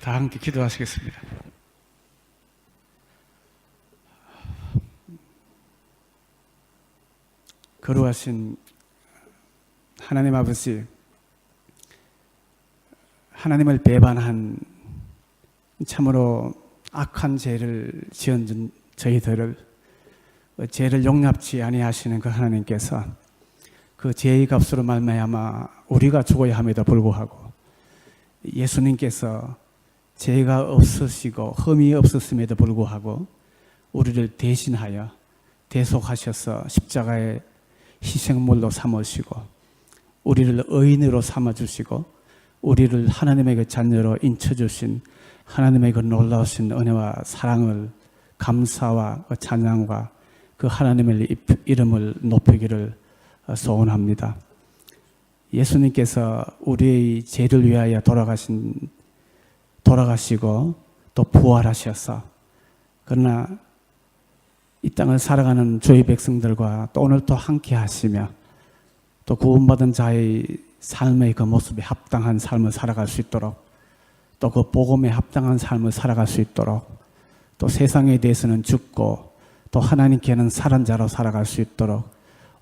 다 함께 기도하시겠습니다. 거룩하신 하나님 아버지, 하나님을 배반한 참으로 악한 죄를 지은 저희들을 죄를 용납치 아니하시는 그 하나님께서 그 죄의 값으로 말미암아 우리가 죽어야 함에도 불구하고 예수님께서 죄가 없으시고 흠이 없었음에도 불구하고 우리를 대신하여 대속하셔서 십자가의 희생물로 삼으시고 우리를 의인으로 삼아주시고 우리를 하나님의 그 자녀로 인쳐주신 하나님의 그 놀라우신 은혜와 사랑을 감사와 찬양과 그 하나님의 이름을 높이기를 소원합니다. 예수님께서 우리의 죄를 위하여 돌아가시고 또 부활하셔서 그러나 이 땅을 살아가는 주의 백성들과 또 오늘 또 함께 하시며 또 구원받은 자의 삶의 그 모습에 합당한 삶을 살아갈 수 있도록 또 그 복음에 합당한 삶을 살아갈 수 있도록 또 세상에 대해서는 죽고 또 하나님께는 살은 자로 살아갈 수 있도록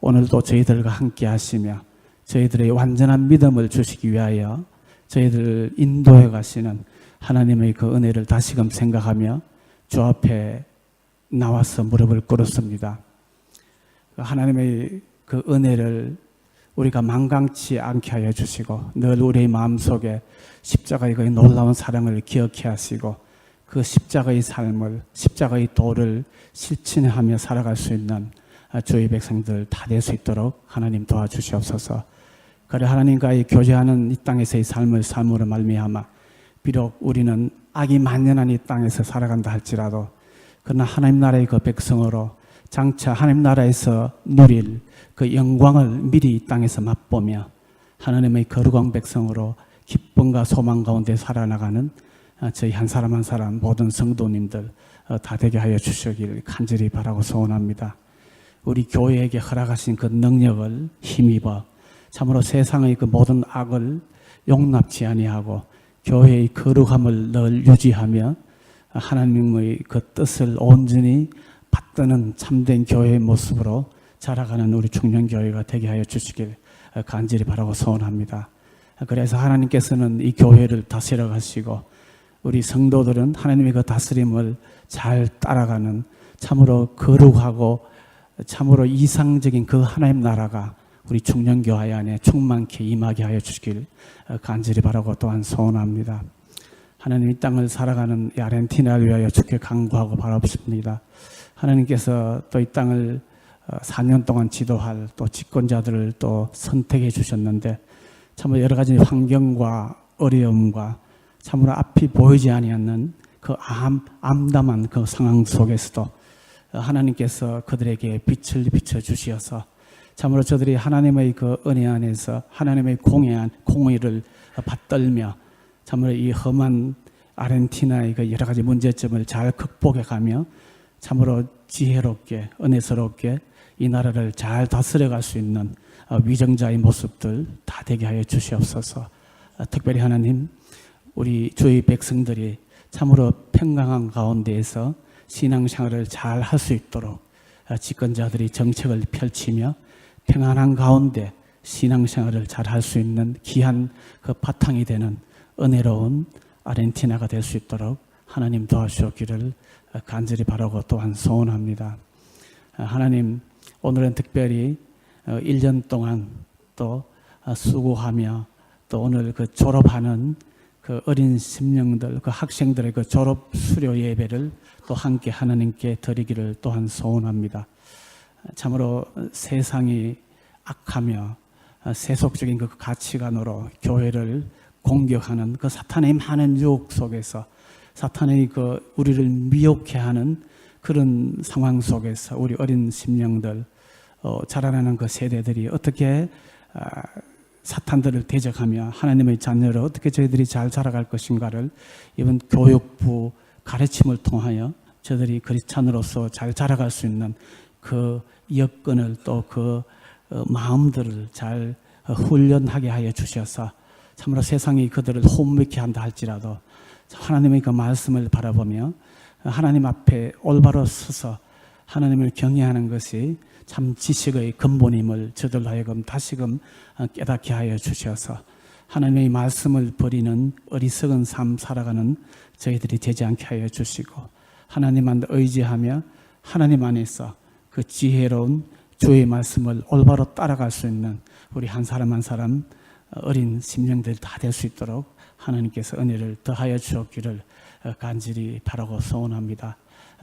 오늘도 저희들과 함께 하시며 저희들의 완전한 믿음을 주시기 위하여 저희들을 인도해 가시는 하나님의 그 은혜를 다시금 생각하며 주 앞에 나와서 무릎을 꿇었습니다. 하나님의 그 은혜를 우리가 망강치 않게 하여 주시고 늘 우리의 마음속에 십자가의 그 놀라운 사랑을 기억해 하시고 그 십자가의 삶을 십자가의 도를 실천하며 살아갈 수 있는 주의 백성들 다 될 수 있도록 하나님 도와주시옵소서. 그래 하나님과의 교제하는 이 땅에서의 삶을 삶으로 말미암아 비록 우리는 악이 만연한 이 땅에서 살아간다 할지라도 그러나 하나님 나라의 그 백성으로 장차 하나님 나라에서 누릴 그 영광을 미리 이 땅에서 맛보며 하나님의 거룩한 백성으로 기쁨과 소망 가운데 살아나가는 저희 한 사람 한 사람 모든 성도님들 다 되게 하여 주시길 간절히 바라고 소원합니다. 우리 교회에게 허락하신 그 능력을 힘입어 참으로 세상의 그 모든 악을 용납치 아니하고 교회의 거룩함을 늘 유지하며 하나님의 그 뜻을 온전히 받드는 참된 교회의 모습으로 자라가는 우리 청년교회가 되게 하여 주시길 간절히 바라고 소원합니다. 그래서 하나님께서는 이 교회를 다스려 가시고 우리 성도들은 하나님의 그 다스림을 잘 따라가는 참으로 거룩하고 참으로 이상적인 그 하나님 나라가 우리 청년교회 안에 충만케 임하게 하여 주시길 간절히 바라고 또한 소원합니다. 하나님 이 땅을 살아가는 이 아르헨티나를 위하여 주께 간구하고 바라봅니다. 하나님께서 또 이 땅을 4년 동안 지도할 또 집권자들을 또 선택해 주셨는데 참으로 여러 가지 환경과 어려움과 참으로 앞이 보이지 아니하는 그 암담한 그 상황 속에서도 하나님께서 그들에게 빛을 비춰 주시어서 참으로 저들이 하나님의 그 은혜 안에서 하나님의 공의를 받들며 참으로 이 험한 아르헨티나의 그 여러 가지 문제점을 잘 극복해 가며 참으로 지혜롭게 은혜스럽게 이 나라를 잘 다스려 갈 수 있는 위정자의 모습들 다 되게 하여 주시옵소서. 특별히 하나님 우리 주의 백성들이 참으로 평강한 가운데에서 신앙생활을 잘 할 수 있도록 집권자들이 정책을 펼치며 평안한 가운데 신앙생활을 잘 할 수 있는 귀한 그 바탕이 되는 은혜로운 아르헨티나가 될 수 있도록 하나님 도와주시기를 간절히 바라고 또한 소원합니다. 하나님 오늘은 특별히 1년 동안 또 수고하며 또 오늘 그 졸업하는 그 어린 심령들 그 학생들의 그 졸업 수료 예배를 또 함께 하나님께 드리기를 또한 소원합니다. 참으로 세상이 악하며 세속적인 그 가치관으로 교회를 공격하는 그 사탄의 많은 유혹 속에서 사탄의 그 우리를 미혹해 하는 그런 상황 속에서 우리 어린 심령들 자라나는 그 세대들이 어떻게 사탄들을 대적하며 하나님의 자녀를 어떻게 저희들이 잘 자라갈 것인가를 이번 교육부 가르침을 통하여 저들이 그리스찬으로서 잘 자라갈 수 있는 그 여건을 또 그 마음들을 잘 훈련하게 하여 주셔서 참으로 세상이 그들을 혼미케 한다 할지라도 하나님의 그 말씀을 바라보며 하나님 앞에 올바로 서서 하나님을 경외하는 것이 참 지식의 근본임을 저들로 하여금 다시금 깨닫게 하여 주셔서 하나님의 말씀을 버리는 어리석은 삶 살아가는 저희들이 되지 않게 하여 주시고 하나님만 의지하며 하나님 안에서 그 지혜로운 주의 말씀을 올바로 따라갈 수 있는 우리 한 사람 한 사람 어린 심령들 다 될 수 있도록 하나님께서 은혜를 더하여 주옵기를 간절히 바라고 소원합니다.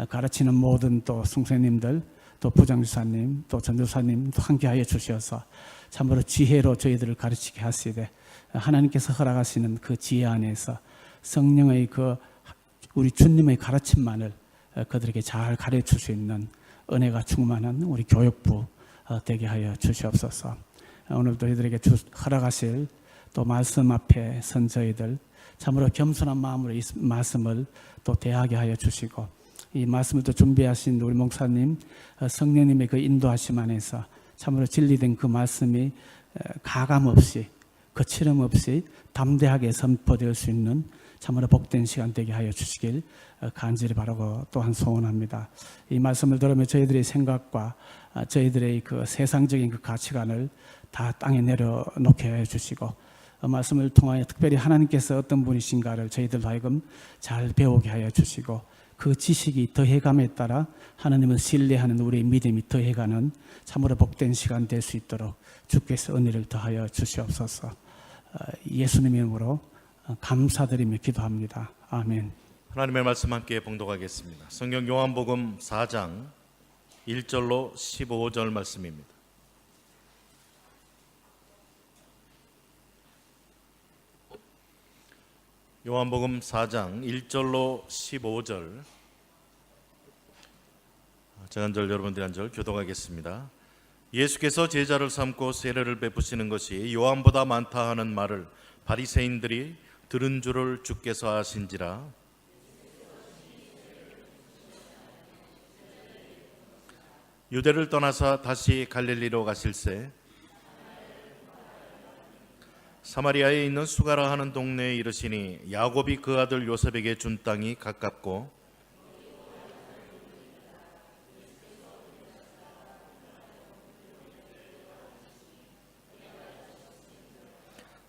가르치는 모든 또 선생님들 또 부장주사님 또 전도사님 함께하여 주셔서 참으로 지혜로 저희들을 가르치게 하시되 하나님께서 허락하시는 그 지혜 안에서 성령의 그 우리 주님의 가르침만을 그들에게 잘 가르칠 수 있는 은혜가 충만한 우리 교육부 되게 하여 주시옵소서. 오늘도 저희들에게 허락하실 또 말씀 앞에 선 저희들 참으로 겸손한 마음으로 이 말씀을 또 대하게 하여 주시고 이 말씀을 또 준비하신 우리 목사님 성령님의 그 인도하심 안에서 참으로 진리된 그 말씀이 가감 없이 거칠음 없이 담대하게 선포될 수 있는 참으로 복된 시간 되게 하여 주시길 간절히 바라고 또한 소원합니다. 이 말씀을 들으며 저희들의 생각과 저희들의 그 세상적인 그 가치관을 다 땅에 내려놓게 해 주시고 말씀을 통하여 특별히 하나님께서 어떤 분이신가를 저희들 하여금 잘 배우게 하여 주시고 그 지식이 더해감에 따라 하나님을 신뢰하는 우리의 믿음이 더해가는 참으로 복된 시간 될 수 있도록 주께서 은혜를 더하여 주시옵소서. 예수님의 이름으로 감사드리며 기도합니다. 아멘. 하나님의 말씀 함께 봉독하겠습니다. 성경 요한복음 4장 1절로 15절 말씀입니다. 요한복음 4장 1절로 15절 제가 한 절 여러분들이 한 절 교독하겠습니다. 예수께서 제자를 삼고 세례를 베푸시는 것이 요한보다 많다 하는 말을 바리새인들이 들은 줄을 주께서 아신지라. 유대를 떠나사 다시 갈릴리로 가실새 사마리아에 있는 수가라 하는 동네에 이르시니 야곱이 그 아들 요셉에게 준 땅이 가깝고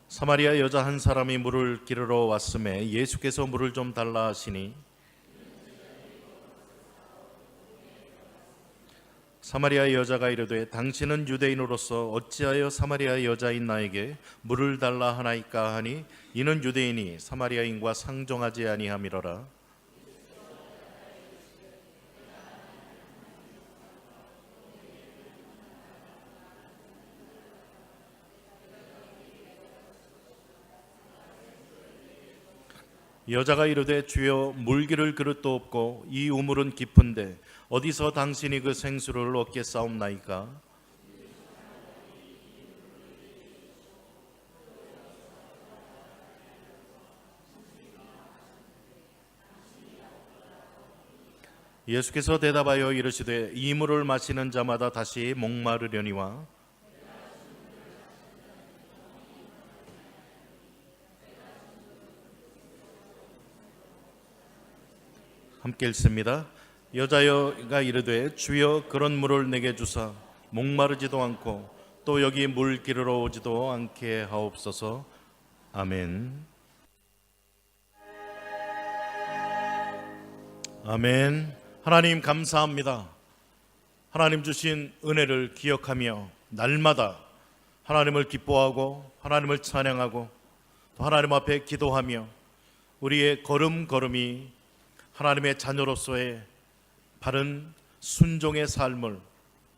사마리아 여자 한 사람이 물을 기르러 왔음에 예수께서 물을 좀 달라 하시니 사마리아 여자가 이르되 당신은 유대인으로서 어찌하여 사마리아 여자인 나에게 물을 달라 하나이까 하니 이는 유대인이 사마리아인과 상종하지 아니함이로라. 여자가 이르되 주여 물기를 그릇도 없고 이 우물은 깊은데 어디서 당신이 그 생수를 얻게 싸움나이까? 예수께서 대답하여 이르시되 이 물을 마시는 자마다 다시 목마르려니와 함께 읽습니다. 여자가 이르되 주여 그런 물을 내게 주사 목마르지도 않고 또 여기 물 기르러 오지도 않게 하옵소서. 아멘. 아멘. 하나님 감사합니다. 하나님 주신 은혜를 기억하며 날마다 하나님을 기뻐하고 하나님을 찬양하고 또 하나님 앞에 기도하며 우리의 걸음걸음이 하나님의 자녀로서의 바른 순종의 삶을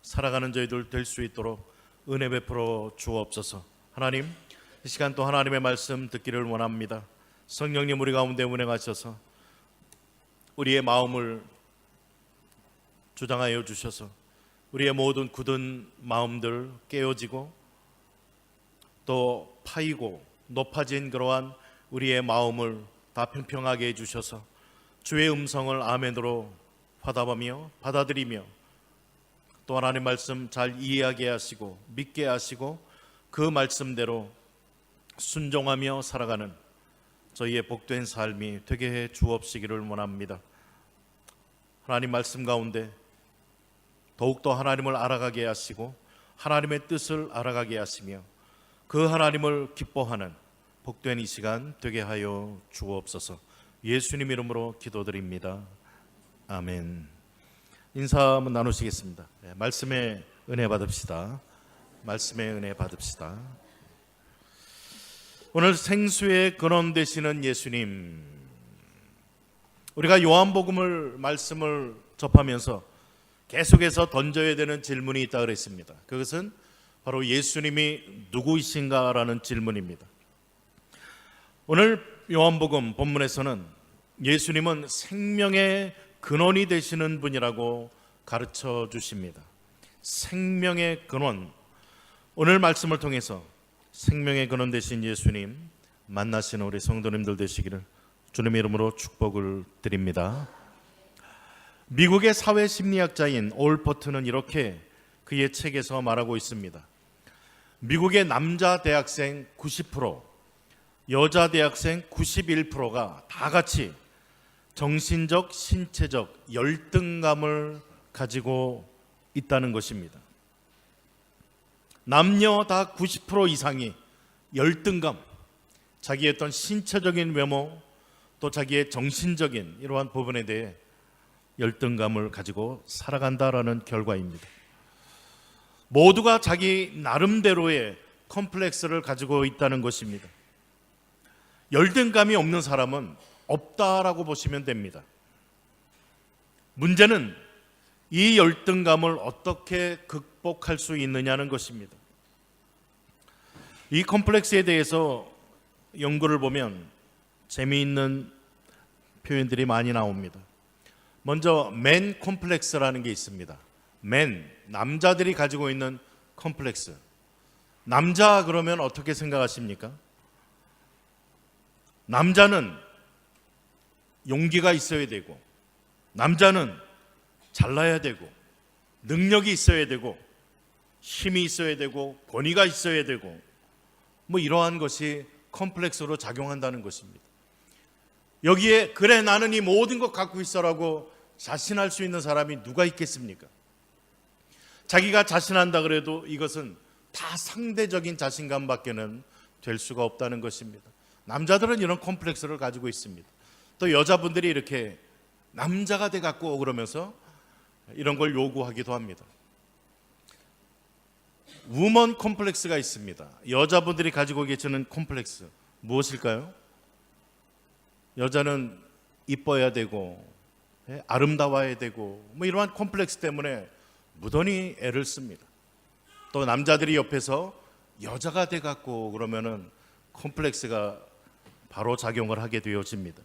살아가는 저희들 될 수 있도록 은혜 베풀어 주옵소서. 하나님, 이 시간 또 하나님의 말씀 듣기를 원합니다. 성령님 우리 가운데 운행하셔서 우리의 마음을 주장하여 주셔서 우리의 모든 굳은 마음들 깨어지고 또 파이고 높아진 그러한 우리의 마음을 다 평평하게 해주셔서 주의 음성을 아멘으로 화답하며 받아들이며 또 하나님 말씀 잘 이해하게 하시고 믿게 하시고 그 말씀대로 순종하며 살아가는 저희의 복된 삶이 되게 해 주옵시기를 원합니다. 하나님 말씀 가운데 더욱더 하나님을 알아가게 하시고 하나님의 뜻을 알아가게 하시며 그 하나님을 기뻐하는 복된 이 시간 되게 하여 주옵소서. 예수님 이름으로 기도드립니다. 아멘. 인사 한번 나누시겠습니다. 말씀의 은혜 받읍시다. 말씀의 은혜 받읍시다. 오늘 생수의 근원 되시는 예수님, 우리가 요한복음을 말씀을 접하면서 계속해서 던져야 되는 질문이 있다 그랬습니다. 그것은 바로 예수님이 누구이신가라는 질문입니다. 오늘 요한복음 본문에서는 예수님은 생명의 근원이 되시는 분이라고 가르쳐 주십니다. 생명의 근원, 오늘 말씀을 통해서 생명의 근원 되신 예수님 만나시는 우리 성도님들 되시기를 주님의 이름으로 축복을 드립니다. 미국의 사회심리학자인 올퍼트는 이렇게 그의 책에서 말하고 있습니다. 미국의 남자 대학생 90%, 여자 대학생 91%가 다 같이 정신적, 신체적 열등감을 가지고 있다는 것입니다. 남녀 다 90% 이상이 열등감, 자기의 어떤 신체적인 외모, 또 자기의 정신적인 이러한 부분에 대해 열등감을 가지고 살아간다라는 결과입니다. 모두가 자기 나름대로의 컴플렉스를 가지고 있다는 것입니다. 열등감이 없는 사람은 없다라고 보시면 됩니다. 문제는 이 열등감을 어떻게 극복할 수 있느냐는 것입니다. 이 컴플렉스에 대해서 연구를 보면 재미있는 표현들이 많이 나옵니다. 먼저 맨 컴플렉스라는 게 있습니다. 맨, 남자들이 가지고 있는 컴플렉스. 남자 그러면 어떻게 생각하십니까? 남자는 용기가 있어야 되고, 남자는 잘나야 되고, 능력이 있어야 되고, 힘이 있어야 되고, 권위가 있어야 되고, 뭐 이러한 것이 컴플렉스로 작용한다는 것입니다. 여기에 그래 나는 이 모든 것 갖고 있어라고 자신할 수 있는 사람이 누가 있겠습니까? 자기가 자신한다 그래도 이것은 다 상대적인 자신감밖에는 될 수가 없다는 것입니다. 남자들은 이런 컴플렉스를 가지고 있습니다. 또 여자분들이 이렇게 남자가 돼 갖고 그러면서 이런 걸 요구하기도 합니다. 우먼 컴플렉스가 있습니다. 여자분들이 가지고 계시는 컴플렉스 무엇일까요? 여자는 이뻐야 되고 아름다워야 되고 뭐 이러한 컴플렉스 때문에 무던히 애를 씁니다. 또 남자들이 옆에서 여자가 돼 갖고 그러면은 컴플렉스가 바로 작용을 하게 되어집니다.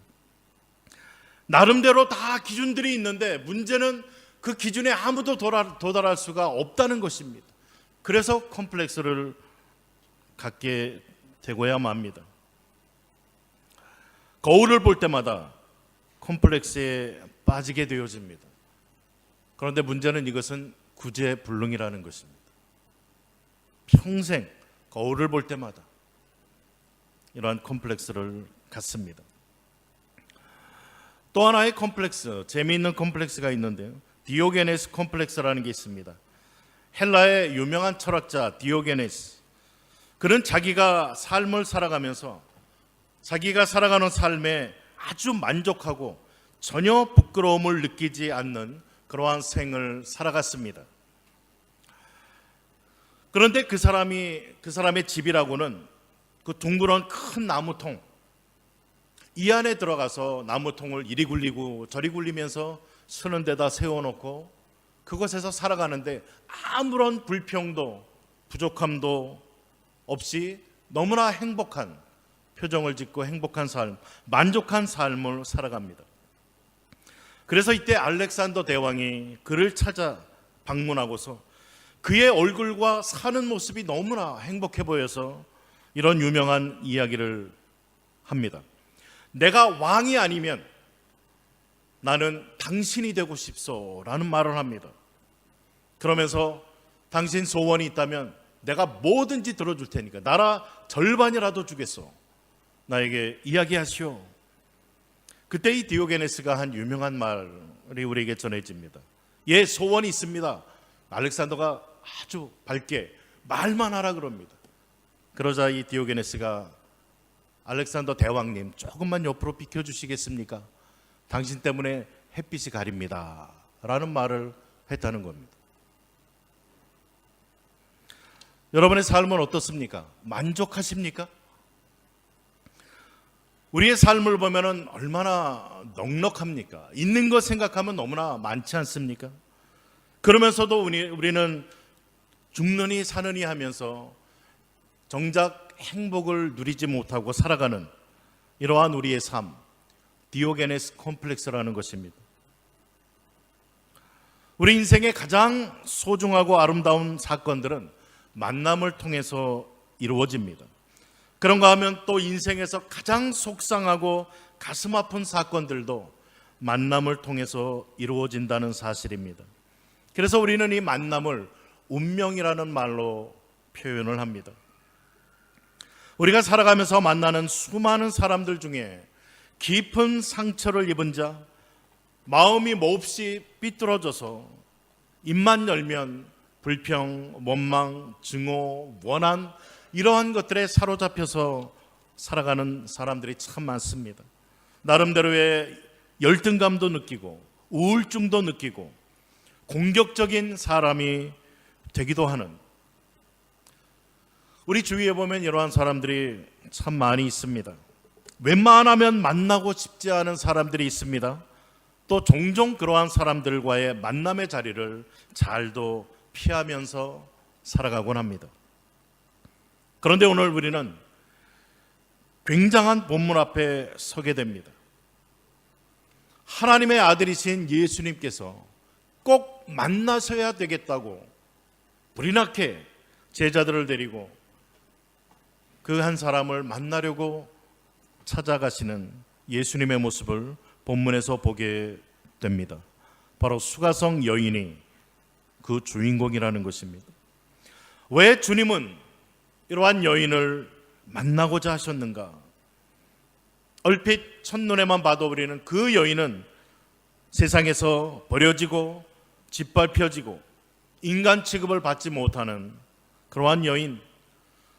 나름대로 다 기준들이 있는데 문제는 그 기준에 아무도 도달할 수가 없다는 것입니다. 그래서 컴플렉스를 갖게 되고야 맙니다. 거울을 볼 때마다 컴플렉스에 빠지게 되어집니다. 그런데 문제는 이것은 구제불능이라는 것입니다. 평생 거울을 볼 때마다 이러한 컴플렉스를 갖습니다. 또 하나의 컴플렉스, 재미있는 컴플렉스가 있는데요. 디오게네스 컴플렉스라는 게 있습니다. 헬라의 유명한 철학자 디오게네스, 그는 자기가 삶을 살아가면서 자기가 살아가는 삶에 아주 만족하고 전혀 부끄러움을 느끼지 않는 그러한 생을 살아갔습니다. 그런데 그 사람의 집이라고는 그 둥그런 큰 나무통, 이 안에 들어가서 나무통을 이리 굴리고 저리 굴리면서 쓰는 데다 세워놓고 그곳에서 살아가는데 아무런 불평도 부족함도 없이 너무나 행복한 표정을 짓고 행복한 삶, 만족한 삶을 살아갑니다. 그래서 이때 알렉산더 대왕이 그를 찾아 방문하고서 그의 얼굴과 사는 모습이 너무나 행복해 보여서 이런 유명한 이야기를 합니다. 내가 왕이 아니면 나는 당신이 되고 싶소라는 말을 합니다. 그러면서 당신 소원이 있다면 내가 뭐든지 들어줄 테니까 나라 절반이라도 주겠소, 나에게 이야기하시오. 그때 이 디오게네스가 한 유명한 말이 우리에게 전해집니다. 예, 소원이 있습니다. 알렉산더가 아주 밝게 말만 하라 그럽니다. 그러자 이 디오게네스가 알렉산더 대왕님, 조금만 옆으로 비켜주시겠습니까? 당신 때문에 햇빛이 가립니다 라는 말을 했다는 겁니다. 여러분의 삶은 어떻습니까? 만족하십니까? 우리의 삶을 보면 얼마나 넉넉합니까? 있는 것 생각하면 너무나 많지 않습니까? 그러면서도 우리는 죽느니 사느니 하면서 정작 행복을 누리지 못하고 살아가는 이러한 우리의 삶, 디오게네스 콤플렉스라는 것입니다. 우리 인생의 가장 소중하고 아름다운 사건들은 만남을 통해서 이루어집니다. 그런가 하면 또 인생에서 가장 속상하고 가슴 아픈 사건들도 만남을 통해서 이루어진다는 사실입니다. 그래서 우리는 이 만남을 운명이라는 말로 표현을 합니다. 우리가 살아가면서 만나는 수많은 사람들 중에 깊은 상처를 입은 자, 마음이 몹시 삐뚤어져서 입만 열면 불평, 원망, 증오, 원한 이러한 것들에 사로잡혀서 살아가는 사람들이 참 많습니다. 나름대로의 열등감도 느끼고 우울증도 느끼고 공격적인 사람이 되기도 하는, 우리 주위에 보면 이러한 사람들이 참 많이 있습니다. 웬만하면 만나고 싶지 않은 사람들이 있습니다. 또 종종 그러한 사람들과의 만남의 자리를 잘도 피하면서 살아가곤 합니다. 그런데 오늘 우리는 굉장한 본문 앞에 서게 됩니다. 하나님의 아들이신 예수님께서 꼭 만나셔야 되겠다고 불이 나게 제자들을 데리고 그 한 사람을 만나려고 찾아가시는 예수님의 모습을 본문에서 보게 됩니다. 바로 수가성 여인이 그 주인공이라는 것입니다. 왜 주님은 이러한 여인을 만나고자 하셨는가? 얼핏 첫눈에만 봐도 우리는 그 여인은 세상에서 버려지고 짓밟혀지고 인간 취급을 받지 못하는 그러한 여인,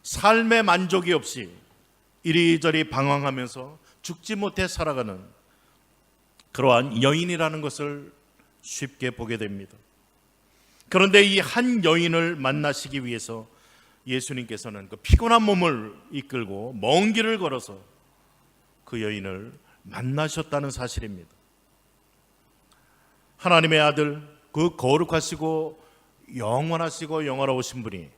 삶의 만족이 없이 이리저리 방황하면서 죽지 못해 살아가는 그러한 여인이라는 것을 쉽게 보게 됩니다. 그런데 이 한 여인을 만나시기 위해서 예수님께서는 그 피곤한 몸을 이끌고 먼 길을 걸어서 그 여인을 만나셨다는 사실입니다. 하나님의 아들, 그 거룩하시고 영원하시고 영원하신 분이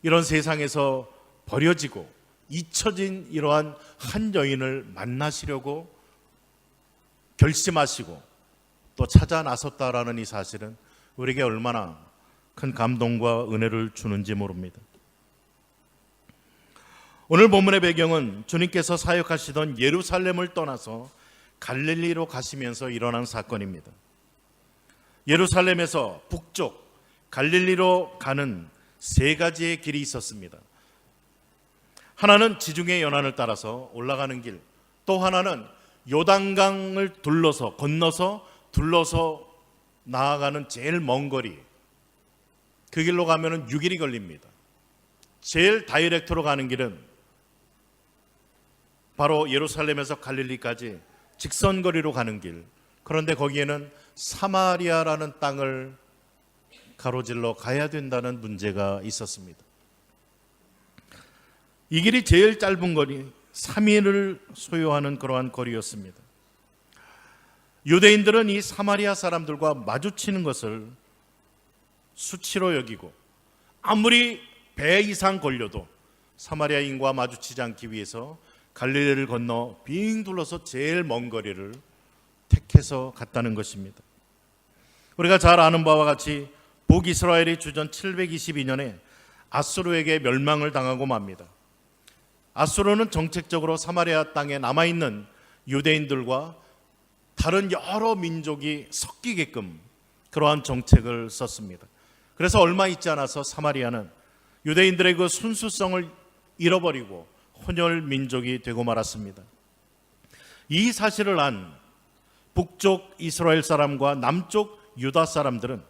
이런 세상에서 버려지고 잊혀진 이러한 한 여인을 만나시려고 결심하시고 또 찾아 나섰다라는 이 사실은 우리에게 얼마나 큰 감동과 은혜를 주는지 모릅니다. 오늘 본문의 배경은 주님께서 사역하시던 예루살렘을 떠나서 갈릴리로 가시면서 일어난 사건입니다. 예루살렘에서 북쪽 갈릴리로 가는 세 가지의 길이 있었습니다. 하나는 지중해 연안을 따라서 올라가는 길, 또 하나는 요단강을 건너서 나아가는 제일 먼 거리, 그 길로 가면 6일이 걸립니다. 제일 다이렉트로 가는 길은 바로 예루살렘에서 갈릴리까지 직선거리로 가는 길, 그런데 거기에는 사마리아라는 땅을 가로질러 가야 된다는 문제가 있었습니다. 이 길이 제일 짧은 거리, 3일을 소요하는 그러한 거리였습니다. 유대인들은 이 사마리아 사람들과 마주치는 것을 수치로 여기고 아무리 배 이상 걸려도 사마리아인과 마주치지 않기 위해서 갈릴리를 건너 빙 둘러서 제일 먼 거리를 택해서 갔다는 것입니다. 우리가 잘 아는 바와 같이 북이스라엘이 주전 722년에 아수르에게 멸망을 당하고 맙니다. 아수르는 정책적으로 사마리아 땅에 남아있는 유대인들과 다른 여러 민족이 섞이게끔 그러한 정책을 썼습니다. 그래서 얼마 있지 않아서 사마리아는 유대인들의 그 순수성을 잃어버리고 혼혈 민족이 되고 말았습니다. 이 사실을 안 북쪽 이스라엘 사람과 남쪽 유다 사람들은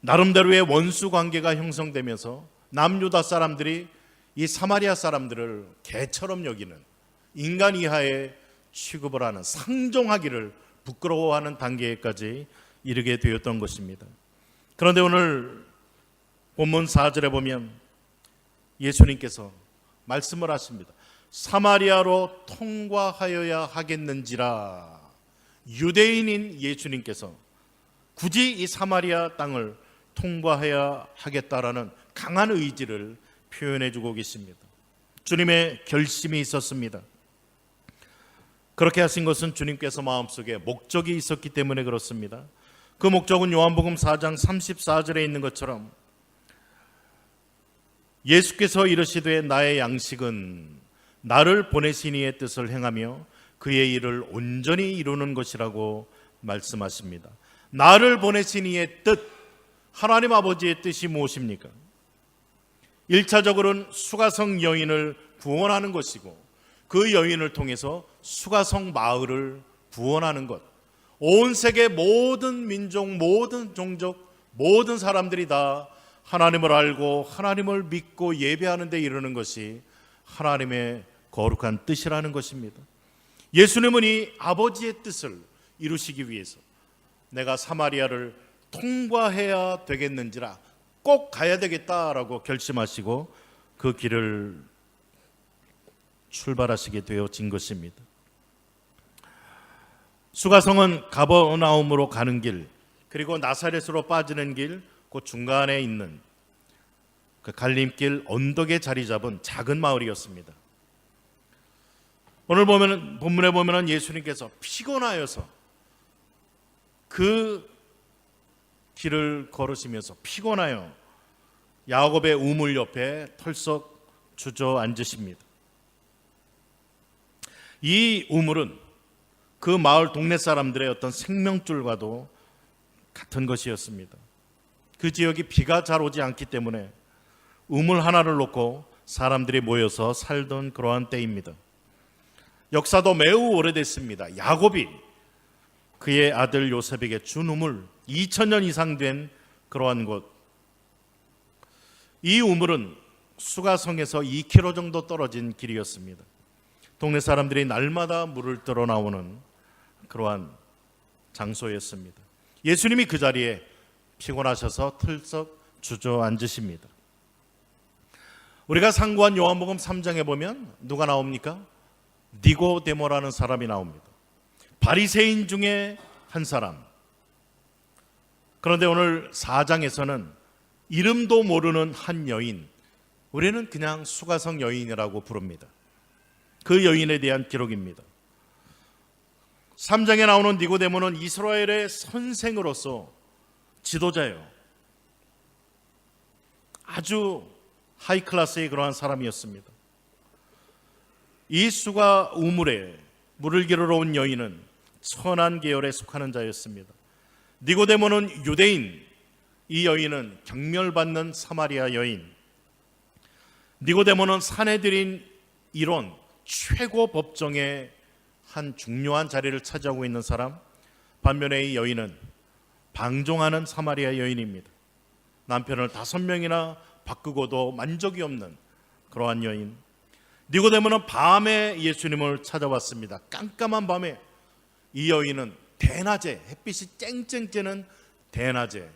나름대로의 원수 관계가 형성되면서 남유다 사람들이 이 사마리아 사람들을 개처럼 여기는, 인간 이하의 취급을 하는, 상종하기를 부끄러워하는 단계까지 이르게 되었던 것입니다. 그런데 오늘 본문 4절에 보면 예수님께서 말씀을 하십니다. 사마리아로 통과하여야 하겠는지라. 유대인인 예수님께서 굳이 이 사마리아 땅을 통과해야 하겠다라는 강한 의지를 표현해 주고 계십니다. 주님의 결심이 있었습니다. 그렇게 하신 것은 주님께서 마음속에 목적이 있었기 때문에 그렇습니다. 그 목적은 요한복음 4장 34절에 있는 것처럼 예수께서 이르시되 나의 양식은 나를 보내신 이의 뜻을 행하며 그의 일을 온전히 이루는 것이라고 말씀하십니다. 나를 보내신 이의 뜻, 하나님 아버지의 뜻이 무엇입니까? 1차적으로는 수가성 여인을 구원하는 것이고, 그 여인을 통해서 수가성 마을을 구원하는 것. 온 세계 모든 민족, 모든 종족, 모든 사람들이 다 하나님을 알고 하나님을 믿고 예배하는 데 이르는 것이 하나님의 거룩한 뜻이라는 것입니다. 예수님은 이 아버지의 뜻을 이루시기 위해서 내가 사마리아를 통과해야 되겠는지라, 꼭 가야 되겠다라고 결심하시고 그 길을 출발하시게 되어진 것입니다. 수가성은 가버나움으로 가는 길, 그리고 나사렛으로 빠지는 길, 그 중간에 있는 그 갈림길 언덕에 자리 잡은 작은 마을이었습니다. 오늘 본문에 보면 예수님께서 피곤하여서 그 길을 걸으시면서 피곤하여 야곱의 우물 옆에 털썩 주저앉으십니다. 이 우물은 그 마을 동네 사람들의 어떤 생명줄과도 같은 것이었습니다. 그 지역이 비가 잘 오지 않기 때문에 우물 하나를 놓고 사람들이 모여서 살던 그러한 때입니다. 역사도 매우 오래됐습니다. 야곱이 그의 아들 요셉에게 준 우물, 2000년 이상 된 그러한 곳. 이 우물은 수가성에서 2km 정도 떨어진 길이었습니다. 동네 사람들이 날마다 물을 들어 나오는 그러한 장소였습니다. 예수님이 그 자리에 피곤하셔서 털썩 주저앉으십니다. 우리가 상고한 요한복음 3장에 보면 누가 나옵니까? 니고데모라는 사람이 나옵니다. 바리새인 중에 한 사람. 그런데 오늘 4장에서는 이름도 모르는 한 여인, 우리는 그냥 수가성 여인이라고 부릅니다. 그 여인에 대한 기록입니다. 3장에 나오는 니고데모는 이스라엘의 선생으로서 지도자예요. 아주 하이클래스의 그러한 사람이었습니다. 이 수가 우물에 물을 기르러 온 여인은 선한 계열에 속하는 자였습니다. 니고데모는 유대인, 이 여인은 경멸받는 사마리아 여인. 니고데모는 사내들인 이론, 최고 법정의 한 중요한 자리를 차지하고 있는 사람, 반면에 이 여인은 방종하는 사마리아 여인입니다. 남편을 5명이나 바꾸고도 만족이 없는 그러한 여인. 니고데모는 밤에 예수님을 찾아왔습니다. 깜깜한 밤에. 이 여인은 대낮에, 햇빛이 쨍쨍 쬐는 대낮에,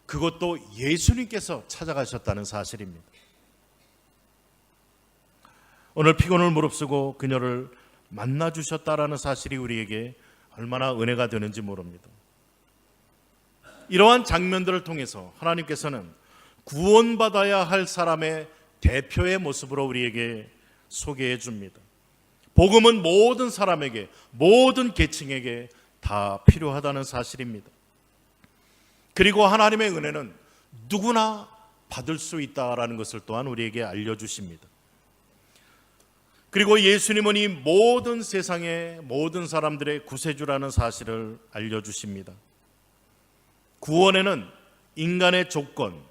그것도 예수님께서 찾아가셨다는 사실입니다. 오늘 피곤을 무릅쓰고 그녀를 만나주셨다라는 사실이 우리에게 얼마나 은혜가 되는지 모릅니다. 이러한 장면들을 통해서 하나님께서는 구원받아야 할 사람의 대표의 모습으로 우리에게 소개해 줍니다. 복음은 모든 사람에게, 모든 계층에게 다 필요하다는 사실입니다. 그리고 하나님의 은혜는 누구나 받을 수 있다라는 것을 또한 우리에게 알려주십니다. 그리고 예수님은 이 모든 세상의 모든 사람들의 구세주라는 사실을 알려주십니다. 구원에는 인간의 조건,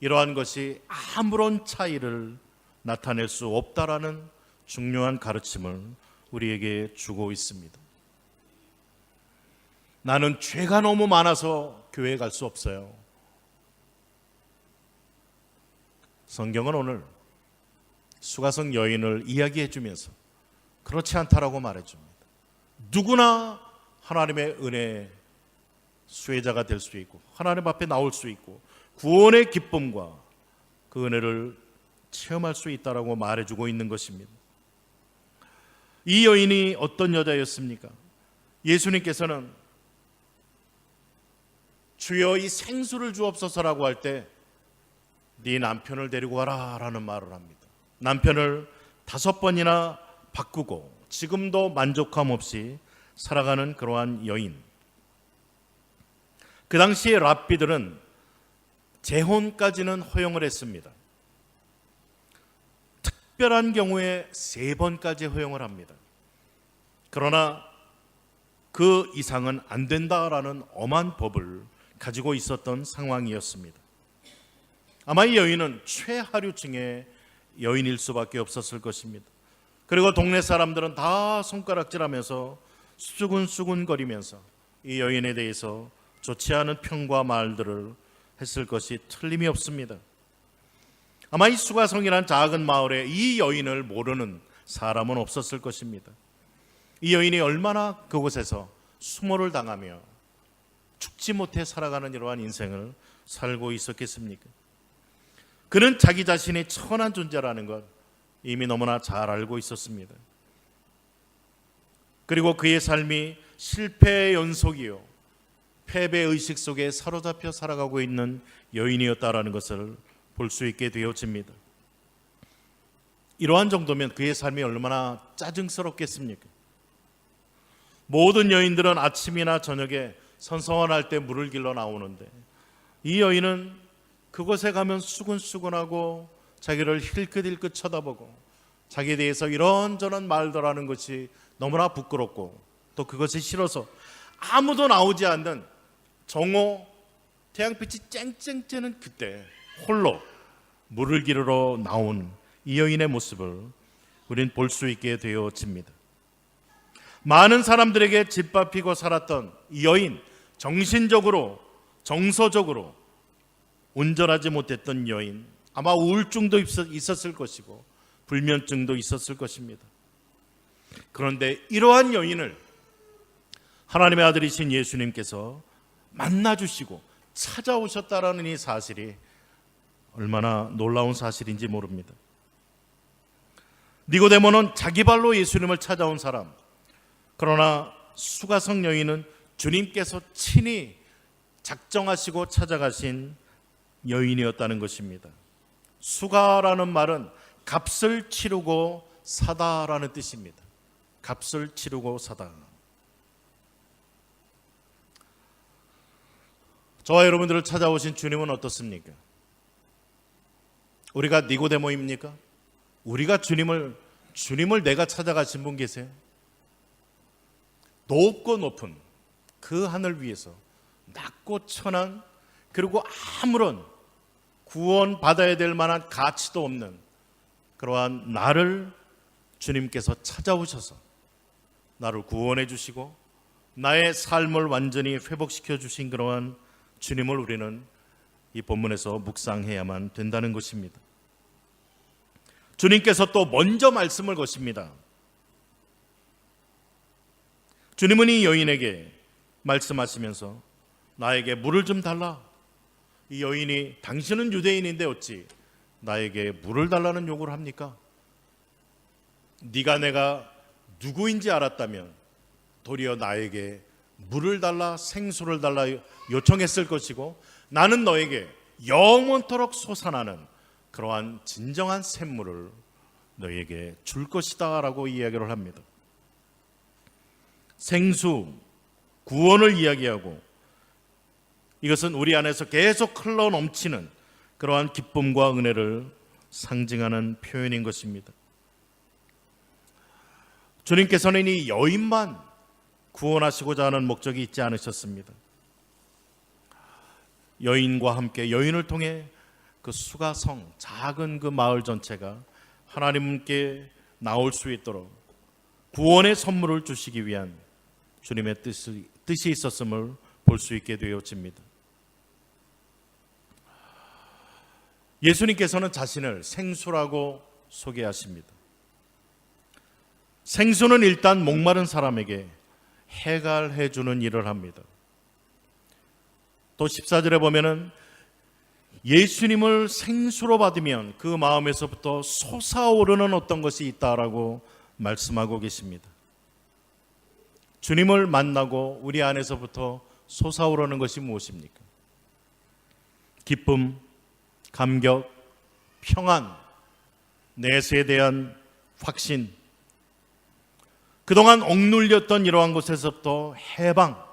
이러한 것이 아무런 차이를 나타낼 수 없다라는 중요한 가르침을 우리에게 주고 있습니다. 나는 죄가 너무 많아서 교회에 갈 수 없어요. 성경은 오늘 수가성 여인을 이야기해 주면서 그렇지 않다라고 말해 줍니다. 누구나 하나님의 은혜 수혜자가 될 수 있고 하나님 앞에 나올 수 있고 구원의 기쁨과 그 은혜를 체험할 수 있다라고 말해주고 있는 것입니다. 이 여인이 어떤 여자였습니까? 예수님께서는 주여 이 생수를 주옵소서라고 할 때 네 남편을 데리고 와라 라는 말을 합니다. 남편을 5번이나 바꾸고 지금도 만족함 없이 살아가는 그러한 여인. 그 당시에 랍비들은 재혼까지는 허용을 했습니다. 특별한 경우에 3번까지 허용을 합니다. 그러나 그 이상은 안 된다라는 엄한 법을 가지고 있었던 상황이었습니다. 아마 이 여인은 최하류층의 여인일 수밖에 없었을 것입니다. 그리고 동네 사람들은 다 손가락질하면서 수근수근거리면서 이 여인에 대해서 좋지 않은 평과 말들을 했을 것이 틀림이 없습니다. 아마 이 수가성이란 작은 마을에 이 여인을 모르는 사람은 없었을 것입니다. 이 여인이 얼마나 그곳에서 수모를 당하며 죽지 못해 살아가는 이러한 인생을 살고 있었겠습니까? 그는 자기 자신이 천한 존재라는 것 이미 너무나 잘 알고 있었습니다. 그리고 그의 삶이 실패의 연속이요 패배의식 속에 사로잡혀 살아가고 있는 여인이었다라는 것을 볼 수 있게 되어집니다. 이러한 정도면 그의 삶이 얼마나 짜증스럽겠습니까? 모든 여인들은 아침이나 저녁에 선선할 때 물을 길러 나오는데 이 여인은 그곳에 가면 수근수근하고 자기를 힐끗힐끗 쳐다보고 자기에 대해서 이런저런 말들 하는 것이 너무나 부끄럽고 또 그것이 싫어서 아무도 나오지 않는 정오 태양빛이 쨍쨍 쬐는 그때 홀로 물을 기르러 나온 이 여인의 모습을 우린 볼 수 있게 되어집니다. 많은 사람들에게 짓밟히고 살았던 이 여인, 정신적으로 정서적으로 온전하지 못했던 여인, 아마 우울증도 있었을 것이고 불면증도 있었을 것입니다. 그런데 이러한 여인을 하나님의 아들이신 예수님께서 만나주시고 찾아오셨다라는 이 사실이 얼마나 놀라운 사실인지 모릅니다. 니고데모는 자기 발로 예수님을 찾아온 사람, 그러나 수가성 여인은 주님께서 친히 작정하시고 찾아가신 여인이었다는 것입니다. 수가라는 말은 값을 치르고 사다라는 뜻입니다. 값을 치르고 사다. 저와 여러분들을 찾아오신 주님은 어떻습니까? 우리가 니고데모입니까? 우리가 주님을 내가 찾아가신 분 계세요? 높고 높은 그 하늘 위에서 낮고 천한 그리고 아무런 구원 받아야 될 만한 가치도 없는 그러한 나를 주님께서 찾아오셔서 나를 구원해 주시고 나의 삶을 완전히 회복시켜 주신 그러한 주님을 우리는 이 본문에서 묵상해야만 된다는 것입니다. 주님께서 또 먼저 말씀을 거십니다. 주님은 이 여인에게 말씀하시면서 나에게 물을 좀 달라. 이 여인이 당신은 유대인인데 어찌 나에게 물을 달라는 요구를 합니까? 네가 내가 누구인지 알았다면 도리어 나에게 물을 달라 생수를 달라 요청했을 것이고 나는 너에게 영원토록 솟아나는 그러한 진정한 샘물을 너에게 줄 것이다 라고 이야기를 합니다. 생수, 구원을 이야기하고 이것은 우리 안에서 계속 흘러 넘치는 그러한 기쁨과 은혜를 상징하는 표현인 것입니다. 주님께서는 이 여인만 구원하시고자 하는 목적이 있지 않으셨습니다. 여인과 함께 여인을 통해 그 수가성, 작은 그 마을 전체가 하나님께 나올 수 있도록 구원의 선물을 주시기 위한 주님의 뜻이 있었음을 볼 수 있게 되어집니다. 예수님께서는 자신을 생수라고 소개하십니다. 생수는 일단 목마른 사람에게 해갈해 주는 일을 합니다. 또 14절에 보면은 예수님을 생수로 받으면 그 마음에서부터 솟아오르는 어떤 것이 있다라고 말씀하고 계십니다. 주님을 만나고 우리 안에서부터 솟아오르는 것이 무엇입니까? 기쁨, 감격, 평안, 내세에 대한 확신, 그동안 억눌렸던 이러한 곳에서부터 해방,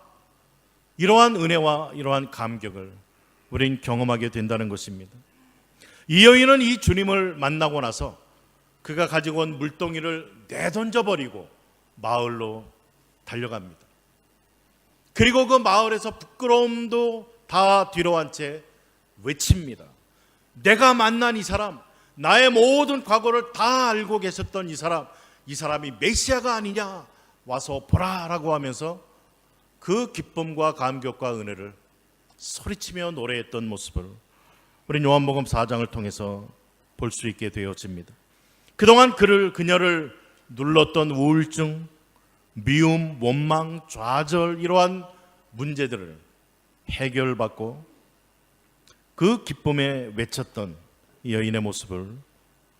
이러한 은혜와 이러한 감격을 우린 경험하게 된다는 것입니다. 이 여인은 이 주님을 만나고 나서 그가 가지고 온 물동이를 내던져버리고 마을로 달려갑니다. 그리고 그 마을에서 부끄러움도 다 뒤로한 채 외칩니다. 내가 만난 이 사람, 나의 모든 과거를 다 알고 계셨던 이 사람이 메시아가 아니냐, 와서 보라라고 하면서 그 기쁨과 감격과 은혜를 소리치며 노래했던 모습을 우리 요한복음 4장을 통해서 볼 수 있게 되어집니다. 그동안 그녀를 눌렀던 우울증, 미움, 원망, 좌절, 이러한 문제들을 해결받고 그 기쁨에 외쳤던 이 여인의 모습을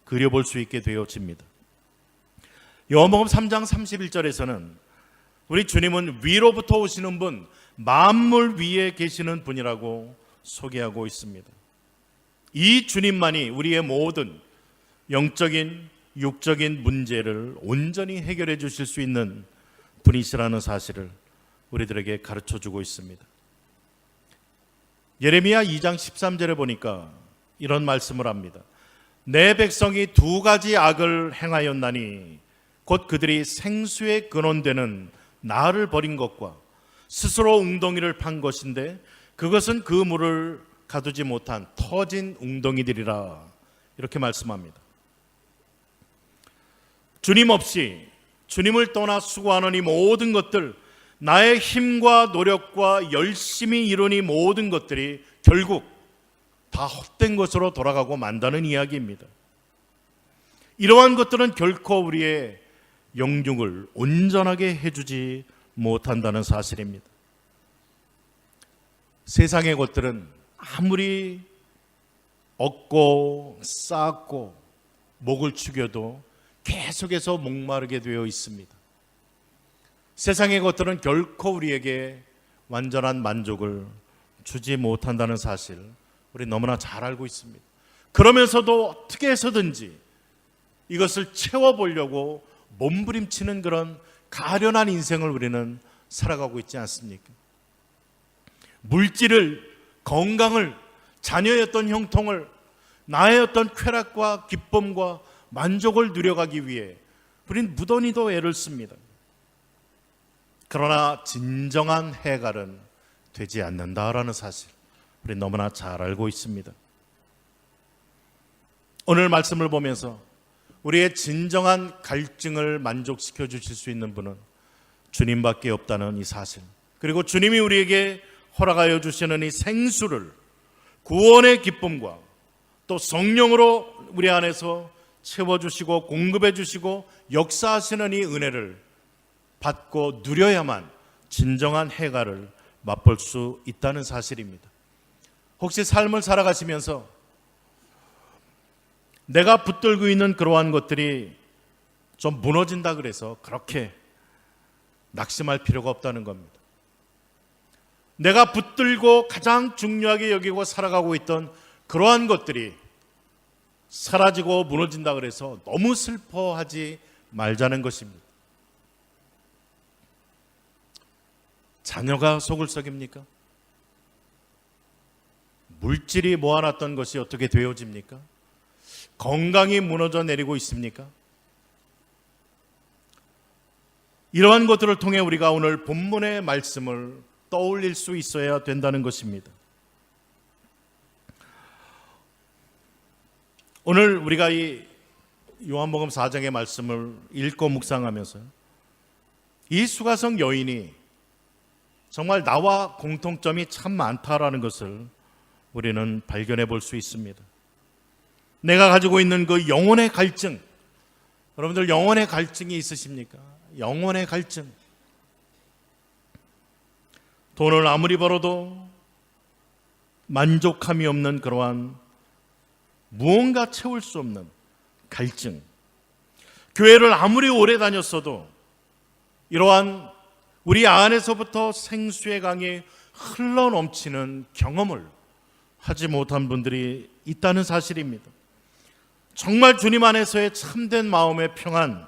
그려볼 수 있게 되어집니다. 요한복음 3장 31절에서는 우리 주님은 위로부터 오시는 분, 만물 위에 계시는 분이라고 소개하고 있습니다. 이 주님만이 우리의 모든 영적인, 육적인 문제를 온전히 해결해 주실 수 있는 분이시라는 사실을 우리들에게 가르쳐주고 있습니다. 예레미야 2장 13절에 보니까 이런 말씀을 합니다. 내 백성이 두 가지 악을 행하였나니 곧 그들이 생수의 근원되는 나를 버린 것과 스스로 웅덩이를 판 것인데 그것은 그 물을 가두지 못한 터진 웅덩이들이라, 이렇게 말씀합니다. 주님 없이, 주님을 떠나 수고하는 이 모든 것들, 나의 힘과 노력과 열심히 이룬 이 모든 것들이 결국 다 헛된 것으로 돌아가고 만다는 이야기입니다. 이러한 것들은 결코 우리의 영육을 온전하게 해주지 못한다는 사실입니다. 세상의 것들은 아무리 얻고 쌓고 목을 축여도 계속해서 목마르게 되어 있습니다. 세상의 것들은 결코 우리에게 완전한 만족을 주지 못한다는 사실, 우리 너무나 잘 알고 있습니다. 그러면서도 어떻게 해서든지 이것을 채워보려고 몸부림치는 그런 가련한 인생을 우리는 살아가고 있지 않습니까? 물질을, 건강을, 자녀였던 형통을, 나의 어떤 쾌락과 기쁨과 만족을 누려가기 위해 우리는 무던히도 애를 씁니다. 그러나 진정한 해갈은 되지 않는다라는 사실, 우리 너무나 잘 알고 있습니다. 오늘 말씀을 보면서 우리의 진정한 갈증을 만족시켜 주실 수 있는 분은 주님밖에 없다는 이 사실, 그리고 주님이 우리에게 허락하여 주시는 이 생수를 구원의 기쁨과 또 성령으로 우리 안에서 채워주시고 공급해주시고 역사하시는 이 은혜를 받고 누려야만 진정한 해갈을 맛볼 수 있다는 사실입니다. 혹시 삶을 살아가시면서 내가 붙들고 있는 그러한 것들이 좀 무너진다 그래서 그렇게 낙심할 필요가 없다는 겁니다. 내가 붙들고 가장 중요하게 여기고 살아가고 있던 그러한 것들이 사라지고 무너진다 그래서 너무 슬퍼하지 말자는 것입니다. 자녀가 속을 썩입니까? 물질이 모아놨던 것이 어떻게 되어집니까? 건강이 무너져 내리고 있습니까? 이러한 것들을 통해 우리가 오늘 본문의 말씀을 떠올릴 수 있어야 된다는 것입니다. 오늘 우리가 이 요한복음 4장의 말씀을 읽고 묵상하면서 이 수가성 여인이 정말 나와 공통점이 참 많다라는 것을 우리는 발견해 볼 수 있습니다. 내가 가지고 있는 그 영혼의 갈증, 여러분들 영혼의 갈증이 있으십니까? 영혼의 갈증. 돈을 아무리 벌어도 만족함이 없는 그러한 무언가 채울 수 없는 갈증. 교회를 아무리 오래 다녔어도 이러한 우리 안에서부터 생수의 강이 흘러넘치는 경험을 하지 못한 분들이 있다는 사실입니다. 정말 주님 안에서의 참된 마음의 평안,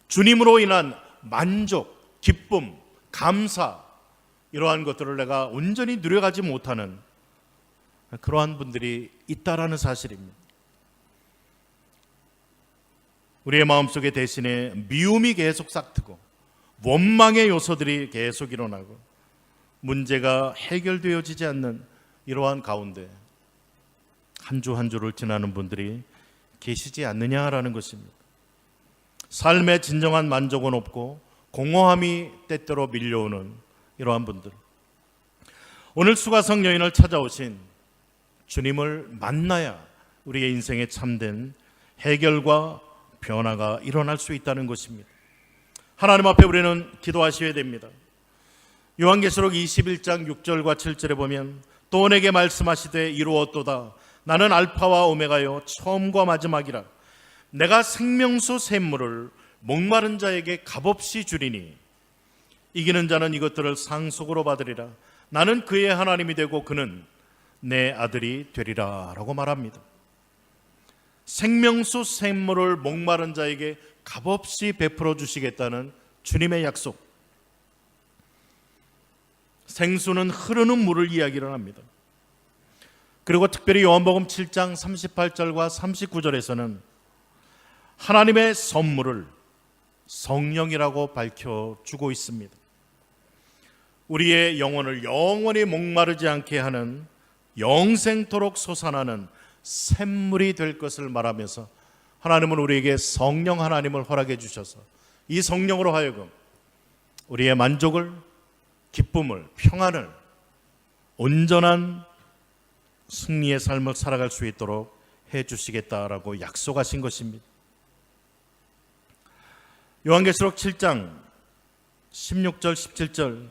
주님으로 인한 만족, 기쁨, 감사, 이러한 것들을 내가 온전히 누려가지 못하는 그러한 분들이 있다라는 사실입니다. 우리의 마음속에 대신에 미움이 계속 싹트고 원망의 요소들이 계속 일어나고 문제가 해결되어지지 않는 이러한 가운데 한 주 한 주를 지나는 분들이 계시지 않느냐라는 것입니다. 삶의 진정한 만족은 없고 공허함이 때때로 밀려오는 이러한 분들, 오늘 수가성 여인을 찾아오신 주님을 만나야 우리의 인생에 참된 해결과 변화가 일어날 수 있다는 것입니다. 하나님 앞에 우리는 기도하셔야 됩니다. 요한계시록 21장 6절과 7절에 보면 또 내게 말씀하시되 이루었도다. 나는 알파와 오메가요 처음과 마지막이라. 내가 생명수 샘물을 목마른 자에게 값없이 주리니 이기는 자는 이것들을 상속으로 받으리라. 나는 그의 하나님이 되고 그는 내 아들이 되리라 라고 말합니다. 생명수 샘물을 목마른 자에게 값없이 베풀어 주시겠다는 주님의 약속. 생수는 흐르는 물을 이야기를 합니다. 그리고 특별히 요한복음 7장 38절과 39절에서는 하나님의 선물을 성령이라고 밝혀주고 있습니다. 우리의 영혼을 영원히 목마르지 않게 하는 영생토록 솟아나는 샘물이 될 것을 말하면서 하나님은 우리에게 성령 하나님을 허락해 주셔서 이 성령으로 하여금 우리의 만족을, 기쁨을, 평안을, 온전한 승리의 삶을 살아갈 수 있도록 해 주시겠다라고 약속하신 것입니다. 요한계시록 7장 16절 17절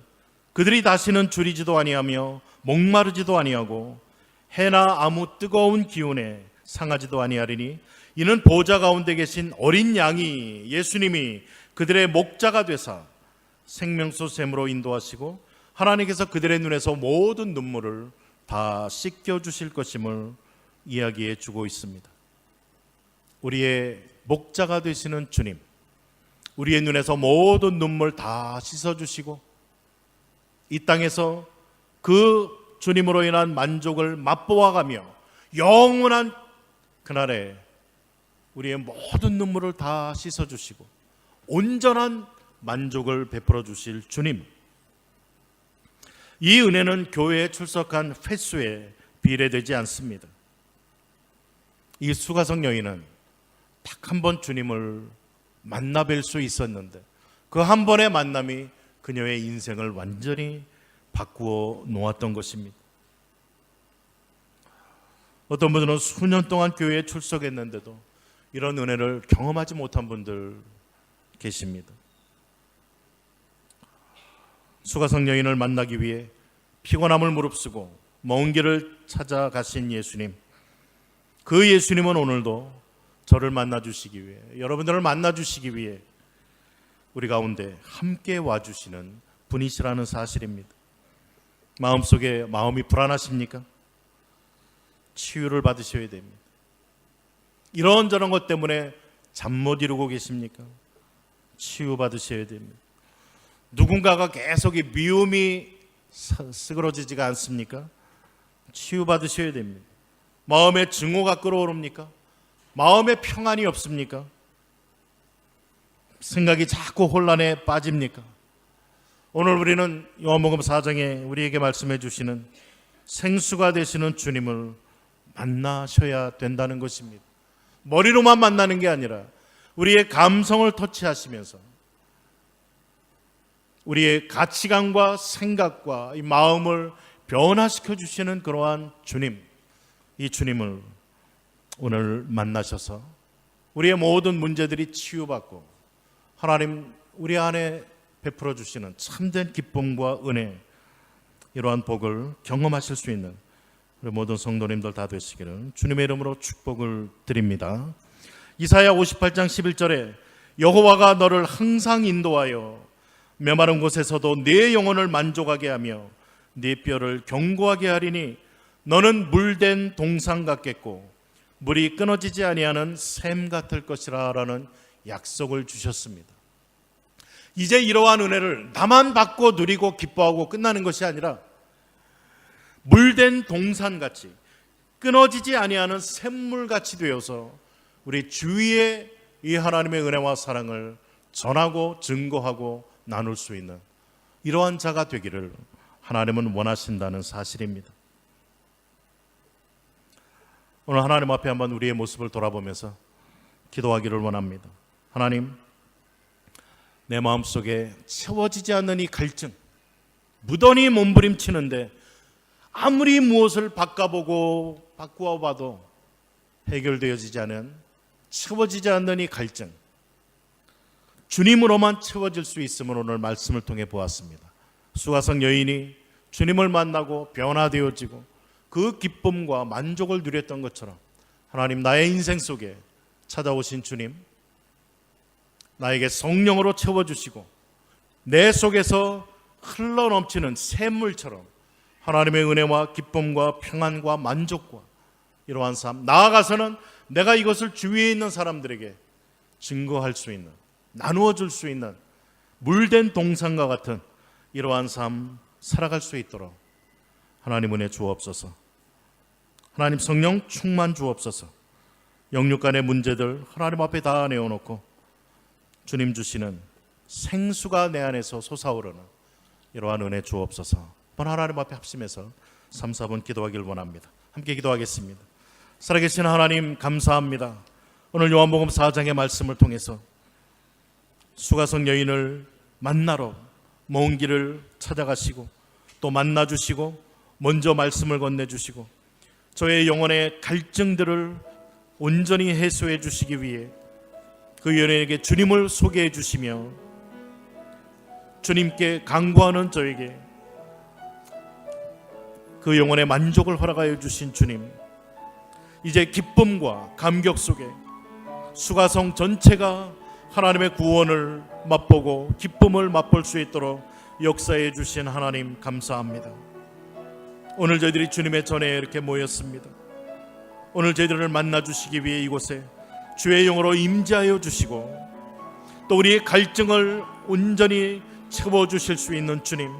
그들이 다시는 줄이지도 아니하며 목마르지도 아니하고 해나 아무 뜨거운 기운에 상하지도 아니하리니 이는 보좌 가운데 계신 어린 양이 예수님이 그들의 목자가 되사 생명수 샘으로 인도하시고 하나님께서 그들의 눈에서 모든 눈물을 다 씻겨주실 것임을 이야기해 주고 있습니다. 우리의 목자가 되시는 주님, 우리의 눈에서 모든 눈물 다 씻어주시고 이 땅에서 그 주님으로 인한 만족을 맛보아가며 영원한 그날에 우리의 모든 눈물을 다 씻어주시고 온전한 만족을 베풀어 주실 주님, 이 은혜는 교회에 출석한 횟수에 비례되지 않습니다. 이 수가성 여인은 딱 한 번 주님을 만나뵐 수 있었는데 그 한 번의 만남이 그녀의 인생을 완전히 바꾸어 놓았던 것입니다. 어떤 분들은 수년 동안 교회에 출석했는데도 이런 은혜를 경험하지 못한 분들 계십니다. 수가성 여인을 만나기 위해 피곤함을 무릅쓰고 먼 길을 찾아가신 예수님, 그 예수님은 오늘도 저를 만나주시기 위해, 여러분들을 만나주시기 위해 우리 가운데 함께 와주시는 분이시라는 사실입니다. 마음속에 마음이 불안하십니까? 치유를 받으셔야 됩니다. 이런저런 것 때문에 잠 못 이루고 계십니까? 치유 받으셔야 됩니다. 누군가가 계속 이 미움이 쓰그러지지가 않습니까? 치유 받으셔야 됩니다. 마음의 증오가 끓어오릅니까? 마음의 평안이 없습니까? 생각이 자꾸 혼란에 빠집니까? 오늘 우리는 요한복음 4장에 우리에게 말씀해 주시는 생수가 되시는 주님을 만나셔야 된다는 것입니다. 머리로만 만나는 게 아니라 우리의 감성을 터치하시면서 우리의 가치관과 생각과 이 마음을 변화시켜 주시는 그러한 주님, 이 주님을 오늘 만나셔서 우리의 모든 문제들이 치유받고 하나님 우리 안에 베풀어 주시는 참된 기쁨과 은혜, 이러한 복을 경험하실 수 있는 우리 모든 성도님들 다 되시기를 주님의 이름으로 축복을 드립니다. 이사야 58장 11절에 여호와가 너를 항상 인도하여 메마른 곳에서도 네 영혼을 만족하게 하며 네 뼈를 견고하게 하리니 너는 물된 동상 같겠고 물이 끊어지지 아니하는 샘 같을 것이라 라는 약속을 주셨습니다. 이제 이러한 은혜를 나만 받고 누리고 기뻐하고 끝나는 것이 아니라 물된 동산같이 끊어지지 아니하는 샘물같이 되어서 우리 주위에 이 하나님의 은혜와 사랑을 전하고 증거하고 나눌 수 있는 이러한 자가 되기를 하나님은 원하신다는 사실입니다. 오늘 하나님 앞에 한번 우리의 모습을 돌아보면서 기도하기를 원합니다. 하나님, 내 마음속에 채워지지 않는 이 갈증, 무던히 몸부림치는데 아무리 무엇을 바꿔보고 바꾸어봐도 해결되어지지 않은, 채워지지 않는 이 갈증, 주님으로만 채워질 수 있음을 오늘 말씀을 통해 보았습니다. 수가성 여인이 주님을 만나고 변화되어지고 그 기쁨과 만족을 누렸던 것처럼 하나님, 나의 인생 속에 찾아오신 주님, 나에게 성령으로 채워주시고 내 속에서 흘러넘치는 샘물처럼 하나님의 은혜와 기쁨과 평안과 만족과 이러한 삶, 나아가서는 내가 이것을 주위에 있는 사람들에게 증거할 수 있는, 나누어 줄 수 있는 물된 동산과 같은 이러한 삶 살아갈 수 있도록 하나님 은혜 주옵소서. 하나님 성령 충만 주옵소서. 영육 간의 문제들 하나님 앞에 다 내어놓고 주님 주시는 생수가 내 안에서 솟아오르는 이러한 은혜 주옵소서. 하나님 앞에 합심해서 3, 4분 기도하길 원합니다. 함께 기도하겠습니다. 살아계신 하나님, 감사합니다. 오늘 요한복음 4장의 말씀을 통해서 수가성 여인을 만나러 먼 길을 찾아가시고 또 만나주시고 먼저 말씀을 건네주시고 저의 영혼의 갈증들을 온전히 해소해 주시기 위해 그 여인에게 주님을 소개해 주시며 주님께 간구하는 저에게 그 영혼의 만족을 허락하여 주신 주님, 이제 기쁨과 감격 속에 수가성 전체가 하나님의 구원을 맛보고 기쁨을 맛볼 수 있도록 역사해 주신 하나님 감사합니다. 오늘 저희들이 주님의 전에 이렇게 모였습니다. 오늘 저희들을 만나 주시기 위해 이곳에 주의 영으로 임재하여 주시고 또 우리의 갈증을 온전히 채워주실 수 있는 주님,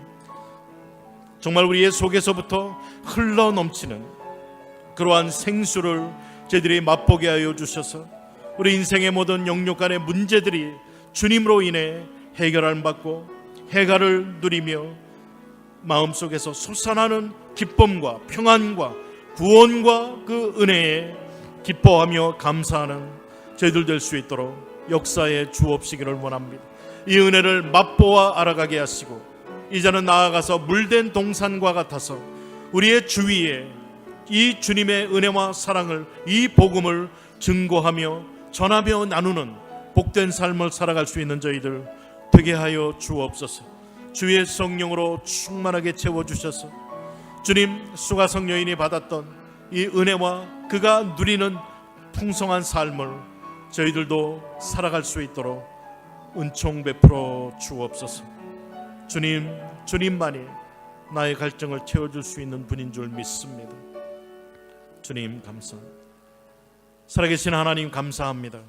정말 우리의 속에서부터 흘러넘치는 그러한 생수를 저희들이 맛보게 하여 주셔서 우리 인생의 모든 영역 간의 문제들이 주님으로 인해 해결을 받고 해결을 누리며 마음속에서 솟아나는 기쁨과 평안과 구원과 그 은혜에 기뻐하며 감사하는 저희들 될 수 있도록 역사에 주옵시기를 원합니다. 이 은혜를 맛보아 알아가게 하시고 이제는 나아가서 물된 동산과 같아서 우리의 주위에 이 주님의 은혜와 사랑을, 이 복음을 증거하며 전하며 나누는 복된 삶을 살아갈 수 있는 저희들 되게 하여 주옵소서. 주의 성령으로 충만하게 채워주셔서 주님, 수가성 여인이 받았던 이 은혜와 그가 누리는 풍성한 삶을 저희들도 살아갈 수 있도록 은총 베풀어 주옵소서. 주님, 주님만이 나의 갈증을 채워줄 수 있는 분인 줄 믿습니다. 주님 감사합니다. 살아계신 하나님 감사합니다.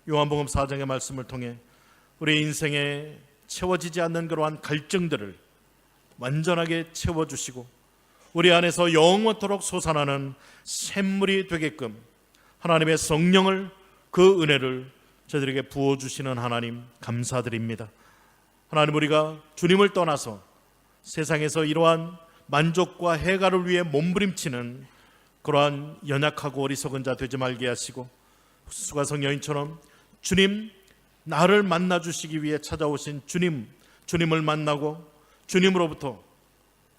요한복음 4장의 말씀을 통해 우리 인생에 채워지지 않는 그러한 갈증들을 완전하게 채워주시고 우리 안에서 영원토록 솟아나는 샘물이 되게끔 하나님의 성령을, 그 은혜를 저희들에게 부어주시는 하나님 감사드립니다. 하나님, 우리가 주님을 떠나서 세상에서 이러한 만족과 해가를 위해 몸부림치는 그러한 연약하고 어리석은 자 되지 말게 하시고 수가성 여인처럼 주님 나를 만나 주시기 위해 찾아오신 주님을 만나고 주님으로부터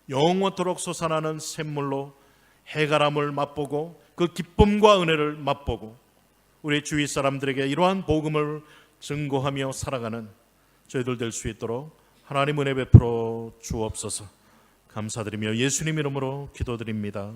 영원토록 솟아나는 샘물로 해가람을 맛보고 그 기쁨과 은혜를 맛보고 우리 주위 사람들에게 이러한 복음을 증거하며 살아가는 저희들 될 수 있도록 하나님 은혜 베풀어 주옵소서. 감사드리며 예수님 이름으로 기도드립니다.